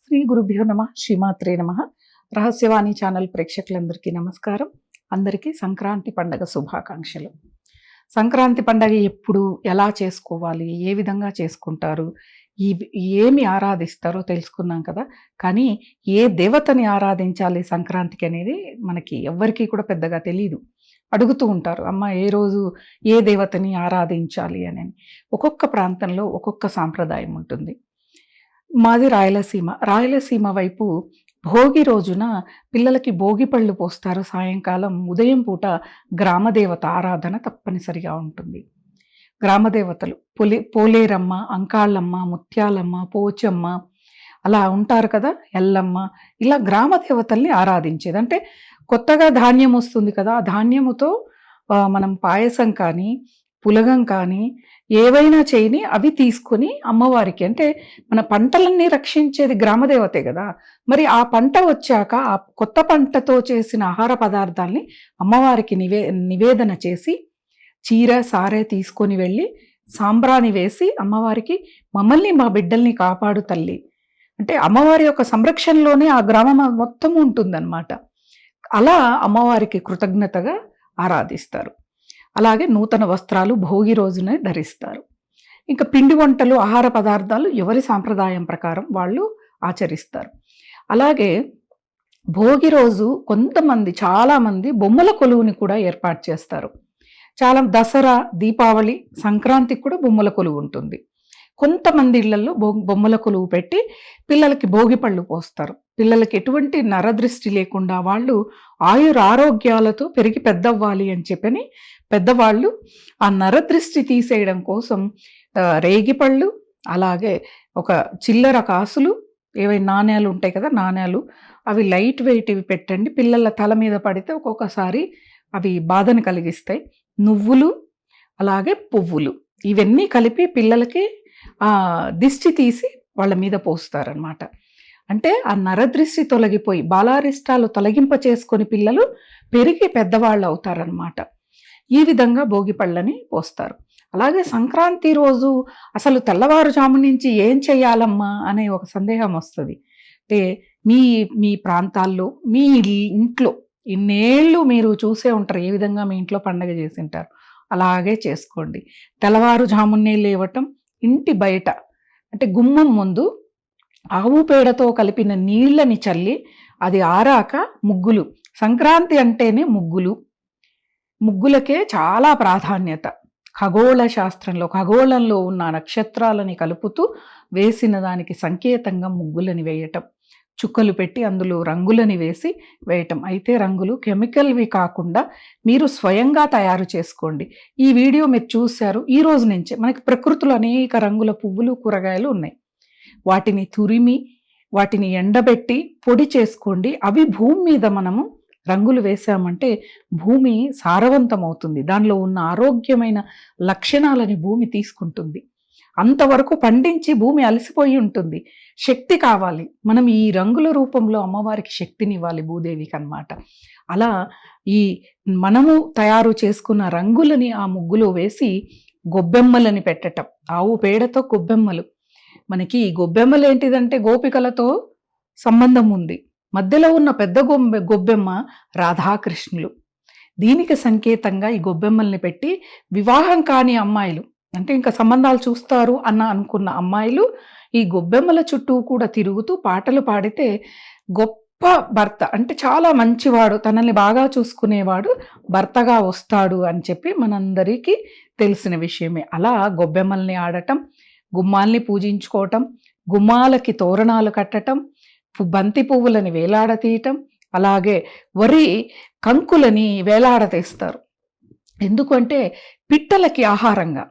శ్రీ గురుభ్యో నమ శ్రీమాత్రే నమ. రహస్యవాణి ఛానల్ ప్రేక్షకులందరికీ నమస్కారం. అందరికీ సంక్రాంతి పండగ శుభాకాంక్షలు. సంక్రాంతి పండగ ఎప్పుడు ఎలా చేసుకోవాలి, ఏ విధంగా చేసుకుంటారు, ఈ ఏమి ఆరాధిస్తారో తెలుసుకున్నాం కదా. కానీ ఏ దేవతని ఆరాధించాలి సంక్రాంతికి అనేది మనకి ఎవ్వరికీ కూడా పెద్దగా తెలియదు. అడుగుతూ ఉంటారు, అమ్మ ఏ రోజు ఏ దేవతని ఆరాధించాలి అని. ఒక్కొక్క ప్రాంతంలో ఒక్కొక్క సాంప్రదాయం ఉంటుంది. మాది రాయలసీమ. రాయలసీమ వైపు భోగి రోజున పిల్లలకి భోగి పళ్ళు పోస్తారు. సాయంకాలం ఉదయం పూట గ్రామదేవత ఆరాధన తప్పనిసరిగా ఉంటుంది. గ్రామదేవతలు పోలేరమ్మ, అంకాళ్ళమ్మ, ముత్యాలమ్మ, పోచమ్మ అలా ఉంటారు కదా, ఎల్లమ్మ, ఇలా గ్రామదేవతల్ని ఆరాధించేది. అంటే కొత్తగా ధాన్యం వస్తుంది కదా, ఆ ధాన్యముతో మనం పాయసం కానీ పులగం కానీ ఏవైనా చేయని అవి తీసుకొని అమ్మవారికి, అంటే మన పంటలన్నీ రక్షించేది గ్రామదేవతే కదా, మరి ఆ పంట వచ్చాక ఆ కొత్త పంటతో చేసిన ఆహార పదార్థాలని అమ్మవారికి నివేదన చేసి చీర సారే తీసుకొని వెళ్ళి సాంబ్రాణి వేసి అమ్మవారికి, మమ్మల్ని మా బిడ్డల్ని కాపాడు తల్లి అంటే అమ్మవారి యొక్క సంరక్షణలోనే ఆ గ్రామం మొత్తం ఉంటుందన్నమాట. అలా అమ్మవారికి కృతజ్ఞతగా ఆరాధిస్తారు. అలాగే నూతన వస్త్రాలు భోగి రోజునే ధరిస్తారు. ఇంకా పిండి వంటలు, ఆహార పదార్థాలు ఎవరి సాంప్రదాయం ప్రకారం వాళ్ళు ఆచరిస్తారు. అలాగే భోగి రోజు కొంతమంది, చాలామంది బొమ్మల కొలువుని కూడా ఏర్పాటు చేస్తారు. చాలా దసరా, దీపావళి, సంక్రాంతికి కూడా బొమ్మల కొలువు ఉంటుంది. కొంతమంది ఇళ్లలో బొమ్మల కొలువు పెట్టి పిల్లలకి భోగి పళ్ళు పోస్తారు. పిల్లలకి ఎటువంటి నరదృష్టి లేకుండా వాళ్ళు ఆరోగ్యాలతో పెరిగి పెద్దవ్వాలి అని చెప్పని పెద్దవాళ్ళు ఆ నరదృష్టి తీసేయడం కోసం రేగిపళ్ళు, అలాగే ఒక చిల్లర కాసులు, ఏవైనా నాణ్యాలు ఉంటాయి కదా, నాణ్యాలు అవి లైట్ వెయిట్ ఇవి పెట్టండి. పిల్లల తల మీద పడితే ఒక్కొక్కసారి అవి బాధను కలిగిస్తాయి. నువ్వులు, అలాగే పువ్వులు, ఇవన్నీ కలిపి పిల్లలకి దిష్టి తీసి వాళ్ళ మీద పోస్తారనమాట. అంటే ఆ నరదృష్టి తొలగిపోయి బాలారిష్టాలు తొలగింప చేసుకొని పిల్లలు పెరిగి పెద్దవాళ్ళు అవుతారనమాట. ఈ విధంగా భోగి పళ్ళని పోస్తారు. అలాగే సంక్రాంతి రోజు అసలు తెల్లవారుజాము నుంచి ఏం చెయ్యాలమ్మా అనే ఒక సందేహం వస్తుంది. అంటే మీ ప్రాంతాల్లో, మీ ఇంట్లో ఇన్నేళ్ళు మీరు చూసే ఉంటారు ఏ విధంగా మీ ఇంట్లో పండగ చేసి ఉంటారు. అలాగే చేసుకోండి. తెల్లవారుజామునే లేవటం, ఇంటి బయట అంటే గుమ్మం ముందు ఆవు పేడతో కలిపిన నీళ్ళని చల్లి అది ఆరాక ముగ్గులు. సంక్రాంతి అంటేనే ముగ్గులు. ముగ్గులకే చాలా ప్రాధాన్యత. ఖగోళ శాస్త్రంలో, ఖగోళంలో ఉన్న నక్షత్రాలని కలుపుతూ వేసిన దానికి సంకేతంగా ముగ్గులని వేయటం, చుక్కలు పెట్టి అందులో రంగులని వేసి వేయటం. అయితే రంగులు కెమికల్వి కాకుండా మీరు స్వయంగా తయారు చేసుకోండి. ఈ వీడియో మీరు చూశారు. ఈ రోజు నుంచే మనకి ప్రకృతిలో అనేక రంగుల పువ్వులు, కూరగాయలు ఉన్నాయి. వాటిని తురిమి, వాటిని ఎండబెట్టి పొడి చేసుకోండి. అవి భూమి మీద మనము రంగులు వేసామంటే భూమి సారవంతం అవుతుంది. దానిలో ఉన్న ఆరోగ్యమైన లక్షణాలని భూమి తీసుకుంటుంది. అంతవరకు పండించి భూమి అలసిపోయి ఉంటుంది. శక్తి కావాలి, మనం ఈ రంగుల రూపంలో అమ్మవారికి శక్తిని ఇవ్వాలి భూదేవికి అన్నమాట. అలా ఈ మనము తయారు చేసుకున్న రంగులని ఆ ముగ్గులో వేసి గొబ్బెమ్మలని పెట్టటం. ఆవు పేడతో గొబ్బెమ్మలు. మనకి ఈ గొబ్బెమ్మలు ఏంటిదంటే గోపికలతో సంబంధం ఉంది. మధ్యలో ఉన్న పెద్ద గొబ్బెమ్మ రాధాకృష్ణులు. దీనికి సంకేతంగా ఈ గొబ్బెమ్మల్ని పెట్టి వివాహం కాని అమ్మాయిలు, అంటే ఇంకా సంబంధాలు చూస్తారు అనుకున్న అమ్మాయిలు ఈ గొబ్బెమ్మల చుట్టూ కూడా తిరుగుతూ పాటలు పాడితే గొప్ప భర్త, అంటే చాలా మంచివాడు, తనని బాగా చూసుకునేవాడు భర్తగా వస్తాడు అని చెప్పి మనందరికీ తెలిసిన విషయమే. అలా గొబ్బెమ్మల్ని ఆడటం, గుమ్మాల్ని పూజించుకోవటం, గుమ్మాలకి తోరణాలు కట్టటం, బంతి పువ్వులని వేలాడతీయటం, అలాగే వరి కంకులని వేలాడతీస్తారు. ఎందుకంటే పిట్టలకి ఆహారంగా.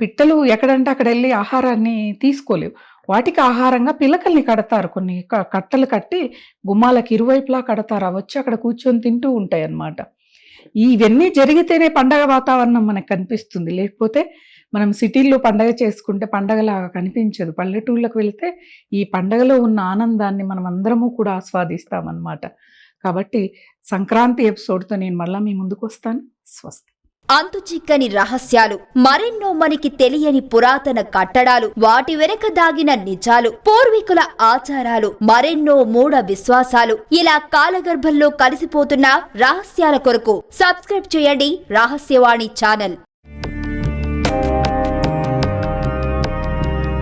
పిట్టలు ఎక్కడంటే అక్కడ వెళ్ళి ఆహారాన్ని తీసుకోలేవు. వాటికి ఆహారంగా పిలకల్ని కడతారు. కొన్ని కట్టలు కట్టి గుమ్మాలకి ఇరువైపులా కడతారు. అవి వచ్చి అక్కడ కూర్చొని తింటూ ఉంటాయి అన్నమాట. ఇవన్నీ జరిగితేనే పండగ వాతావరణం మనకు కనిపిస్తుంది. లేకపోతే మనం సిటీల్లో పండగ చేసుకుంటే పండగలాగా కనిపించదు. పల్లెటూళ్ళకి వెళితే ఈ పండగలో ఉన్న ఆనందాన్ని మనం అందరము కూడా ఆస్వాదిస్తామన్నమాట. కాబట్టి సంక్రాంతి ఎపిసోడ్తో నేను మళ్ళీ మీ ముందుకు వస్తాను. స్వస్తి. అంతుచిక్కని రహస్యాలు, మరెన్నో మనకి తెలియని పురాతన కట్టడాలు, వాటి వెనక దాగిన నిజాలు, పూర్వీకుల ఆచారాలు, మరెన్నో మూఢ విశ్వాసాలు, ఇలా కాలగర్భంలో కలిసిపోతున్న రహస్యాల కొరకు సబ్స్క్రైబ్ చేయండి రహస్యవాణి ఛానల్.